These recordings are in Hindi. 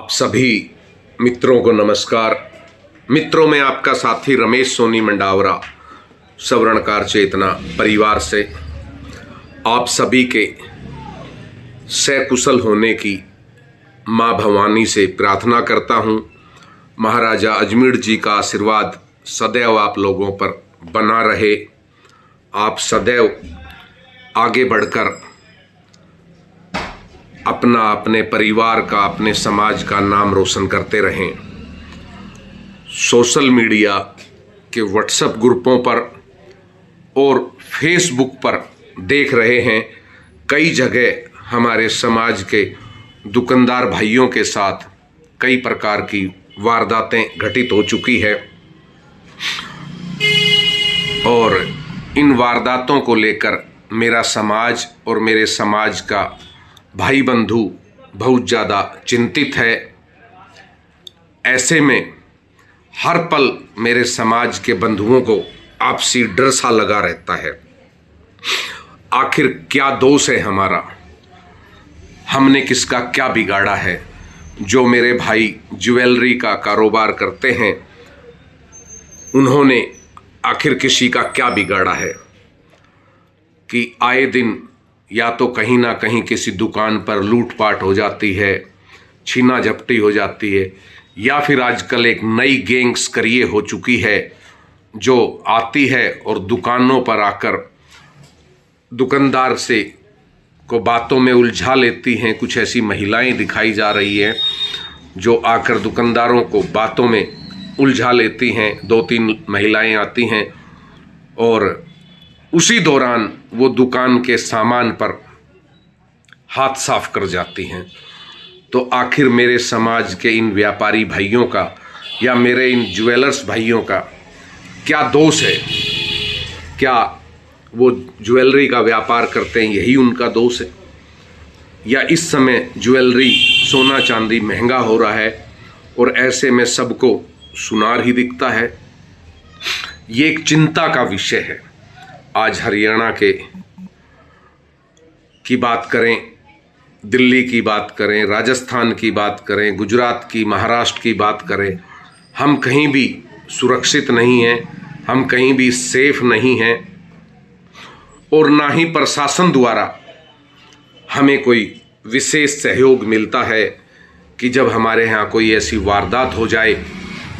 आप सभी मित्रों को नमस्कार। मित्रों में आपका साथी रमेश सोनी मंडावरा सवर्णकार चेतना परिवार से आप सभी के सकुशल होने की माँ भवानी से प्रार्थना करता हूँ। महाराजा अजमेर जी का आशीर्वाद सदैव आप लोगों पर बना रहे। आप सदैव आगे बढ़कर अपना, अपने परिवार का, अपने समाज का नाम रोशन करते रहें। सोशल मीडिया के व्हाट्सएप ग्रुपों पर और फेसबुक पर देख रहे हैं, कई जगह हमारे समाज के दुकानदार भाइयों के साथ कई प्रकार की वारदातें घटित हो चुकी है और इन वारदातों को लेकर मेरा समाज और मेरे समाज का भाई बंधु बहुत ज़्यादा चिंतित है। ऐसे में हर पल मेरे समाज के बंधुओं को आपसी डर सा लगा रहता है। आखिर क्या दोष है हमारा? हमने किसका क्या बिगाड़ा है? जो मेरे भाई ज्वेलरी का कारोबार करते हैं, उन्होंने आखिर किसी का क्या बिगाड़ा है कि आए दिन या तो कहीं ना कहीं किसी दुकान पर लूटपाट हो जाती है, छीना झपटी हो जाती है, या फिर आजकल एक नई गैंगस्करिये हो चुकी है जो आती है और दुकानों पर आकर दुकानदार से को बातों में उलझा लेती हैं। कुछ ऐसी महिलाएं दिखाई जा रही हैं जो आकर दुकानदारों को बातों में उलझा लेती हैं। 2-3 महिलाएं आती हैं और उसी दौरान वो दुकान के सामान पर हाथ साफ कर जाती हैं। तो आखिर मेरे समाज के इन व्यापारी भाइयों का या मेरे इन ज्वेलर्स भाइयों का क्या दोष है? क्या वो ज्वेलरी का व्यापार करते हैं यही उनका दोष है? या इस समय ज्वेलरी, सोना चांदी महंगा हो रहा है और ऐसे में सबको सुनार ही दिखता है? ये एक चिंता का विषय है। आज हरियाणा की बात करें, दिल्ली की बात करें, राजस्थान की बात करें, गुजरात की, महाराष्ट्र की बात करें, हम कहीं भी सुरक्षित नहीं हैं, हम कहीं भी सेफ नहीं हैं और ना ही प्रशासन द्वारा हमें कोई विशेष सहयोग मिलता है कि जब हमारे यहाँ कोई ऐसी वारदात हो जाए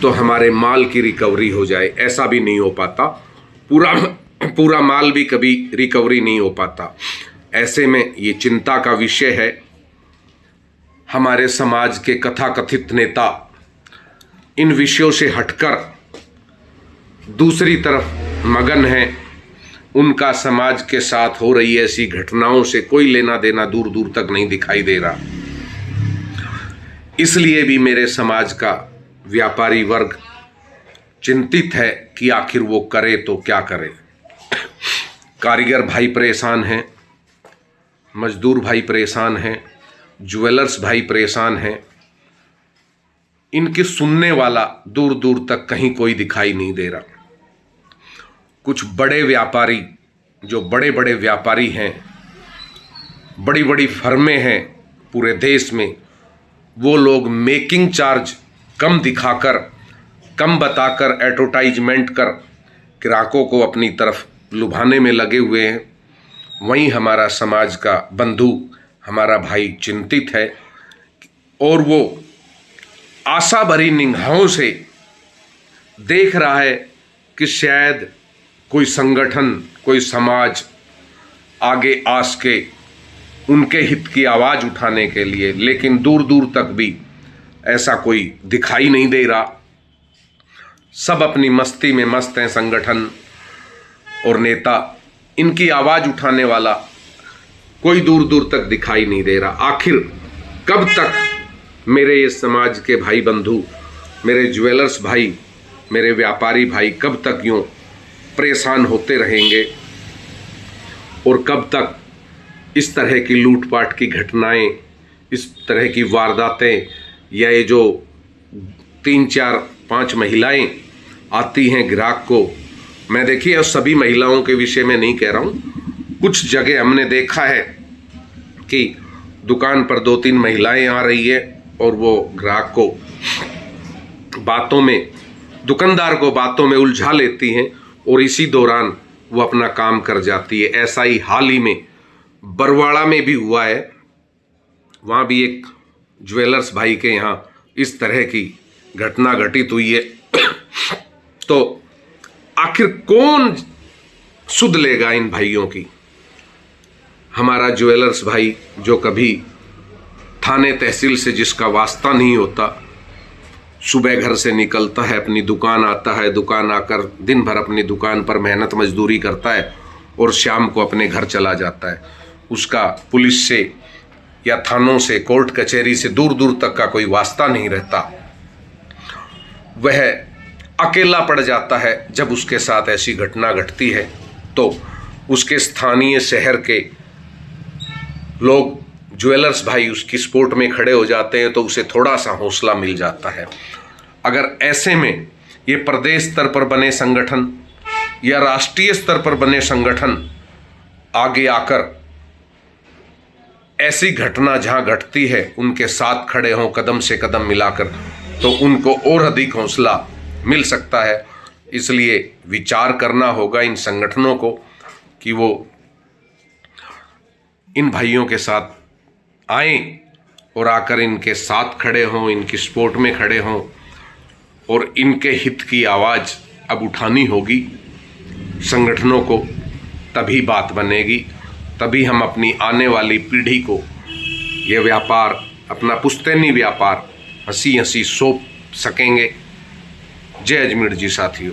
तो हमारे माल की रिकवरी हो जाए। ऐसा भी नहीं हो पाता। पूरा माल भी कभी रिकवरी नहीं हो पाता। ऐसे में ये चिंता का विषय है। हमारे समाज के कथाकथित नेता इन विषयों से हटकर दूसरी तरफ मगन हैं। उनका समाज के साथ हो रही ऐसी घटनाओं से कोई लेना देना दूर दूर तक नहीं दिखाई दे रहा। इसलिए भी मेरे समाज का व्यापारी वर्ग चिंतित है कि आखिर वो करे तो क्या करे। कारीगर भाई परेशान हैं, मजदूर भाई परेशान हैं, ज्वेलर्स भाई परेशान हैं। इनके सुनने वाला दूर दूर तक कहीं कोई दिखाई नहीं दे रहा। कुछ बड़े व्यापारी, जो बड़े बड़े व्यापारी हैं, बड़ी बड़ी फर्में हैं पूरे देश में, वो लोग मेकिंग चार्ज कम दिखाकर, कम बताकर, एडवर्टाइजमेंट कर ग्राहकों को अपनी तरफ लुभाने में लगे हुए हैं। वहीं हमारा समाज का बंधु, हमारा भाई चिंतित है और वो आशा भरी निगाहों से देख रहा है कि शायद कोई संगठन, कोई समाज आगे आ सके उनके हित की आवाज़ उठाने के लिए, लेकिन दूर दूर तक भी ऐसा कोई दिखाई नहीं दे रहा। सब अपनी मस्ती में मस्त हैं। संगठन और नेता, इनकी आवाज़ उठाने वाला कोई दूर दूर तक दिखाई नहीं दे रहा। आखिर कब तक मेरे ये समाज के भाई बंधु, मेरे ज्वेलर्स भाई, मेरे व्यापारी भाई कब तक यूँ परेशान होते रहेंगे और कब तक इस तरह की लूटपाट की घटनाएं, इस तरह की वारदातें, या ये जो 3-4-5 महिलाएं आती हैं ग्राहक को, मैं देखिए सभी महिलाओं के विषय में नहीं कह रहा हूँ, कुछ जगह हमने देखा है कि दुकान पर 2-3 महिलाएं आ रही है और वो ग्राहक को बातों में, दुकानदार को बातों में उलझा लेती हैं और इसी दौरान वो अपना काम कर जाती है। ऐसा ही हाल ही में बरवाड़ा में भी हुआ है। वहाँ भी एक ज्वेलर्स भाई के यहाँ इस तरह की घटना घटित हुई है। तो आखिर कौन सुध लेगा इन भाइयों की? हमारा ज्वेलर्स भाई जो कभी थाने तहसील से जिसका वास्ता नहीं होता, सुबह घर से निकलता है, अपनी दुकान आता है, दुकान आकर दिन भर अपनी दुकान पर मेहनत मजदूरी करता है और शाम को अपने घर चला जाता है। उसका पुलिस से या थानों से, कोर्ट कचहरी से दूर दूर तक का कोई वास्ता नहीं रहता। वह अकेला पड़ जाता है जब उसके साथ ऐसी घटना घटती है। तो उसके स्थानीय शहर के लोग, ज्वेलर्स भाई उसकी सपोर्ट में खड़े हो जाते हैं, तो उसे थोड़ा सा हौसला मिल जाता है। अगर ऐसे में ये प्रदेश स्तर पर बने संगठन या राष्ट्रीय स्तर पर बने संगठन आगे आकर ऐसी घटना जहां घटती है उनके साथ खड़े हों, कदम से कदम मिलाकर, तो उनको और अधिक हौसला मिल सकता है। इसलिए विचार करना होगा इन संगठनों को कि वो इन भाइयों के साथ आएं और आकर इनके साथ खड़े हों, इनकी सपोर्ट में खड़े हों और इनके हित की आवाज़ अब उठानी होगी संगठनों को। तभी बात बनेगी, तभी हम अपनी आने वाली पीढ़ी को ये व्यापार, अपना पुश्तैनी व्यापार हंसी हंसी सौंप सकेंगे। जय अजमेर जी साथियों।